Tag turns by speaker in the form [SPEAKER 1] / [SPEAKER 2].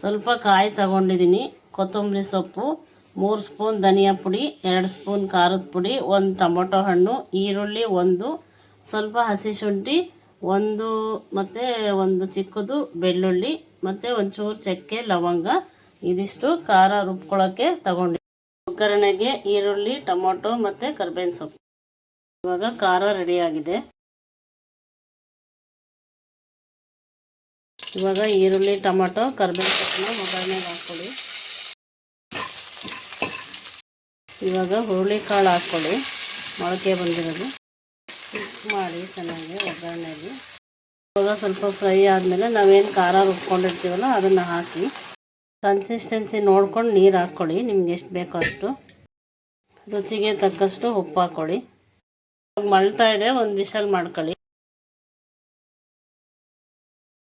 [SPEAKER 1] ಸ್ವಲ್ಪ ಕಾಯಿ ತಗೊಂಡಿದ್ದೀನಿ, ಕೊತ್ತಂಬರಿ ಸೊಪ್ಪು, 3 ಸ್ಪೂನ್ ಧನಿಯಾ ಪುಡಿ, 2 ಸ್ಪೂನ್ ಖಾರದ ಪುಡಿ, 1 ಟೊಮೊಟೊ ಹಣ್ಣು, ಈರುಳ್ಳಿ 1, ಸ್ವಲ್ಪ ಹಸಿ ಶುಂಠಿ 1, ಮತ್ತು 1 ಚಿಕ್ಕದು ಬೆಳ್ಳುಳ್ಳಿ, ಮತ್ತು ಒಂಚೂರು ಚಕ್ಕೆ ಲವಂಗ. ಇದಿಷ್ಟು ಖಾರ ರುಬ್ಕೊಳ್ಳೋಕ್ಕೆ ತಗೊಂಡು ಒಗ್ಗರಣೆಗೆ ಈರುಳ್ಳಿ, ಟೊಮೊಟೊ ಮತ್ತು ಕರಿಬೇವಿನ ಸೊಪ್ಪು. ಇವಾಗ ಖಾರ ರೆಡಿಯಾಗಿದೆ. ಇವಾಗ ಈರುಳ್ಳಿ, ಟೊಮೊಟೊ, ಕರಿಬೇವಿನ ಸೊಪ್ಪನ್ನ ಒಗ್ಗರಣೆಗೆ ಹಾಕ್ಕೊಳ್ಳಿ. ಇವಾಗ ಹುರುಳಿಕಾಳು ಹಾಕ್ಕೊಳ್ಳಿ, ಮೊಳಕೆ ಬಂದಿರೋದು. ಮಿಕ್ಸ್ ಮಾಡಿ ಚೆನ್ನಾಗಿ ಒಗ್ಗರಣೆಗೆ. ಇವಾಗ ಸ್ವಲ್ಪ ಫ್ರೈ ಆದಮೇಲೆ ನಾವೇನು ಖಾರ ರುಬ್ಕೊಂಡಿರ್ತೀವಲ್ಲ ಅದನ್ನು ಹಾಕಿ ಕನ್ಸಿಸ್ಟೆನ್ಸಿ ನೋಡ್ಕೊಂಡು ನೀರು ಹಾಕ್ಕೊಳ್ಳಿ. ನಿಮ್ಗೆ ಎಷ್ಟು ಬೇಕೋ ಅಷ್ಟು. ರುಚಿಗೆ ತಕ್ಕಷ್ಟು ಉಪ್ಪು ಹಾಕ್ಕೊಳ್ಳಿ. ಮಳ್ತಾ ಇದೆ, ಒಂದು ವಿಷಲ್ ಮಾಡ್ಕೊಳ್ಳಿ.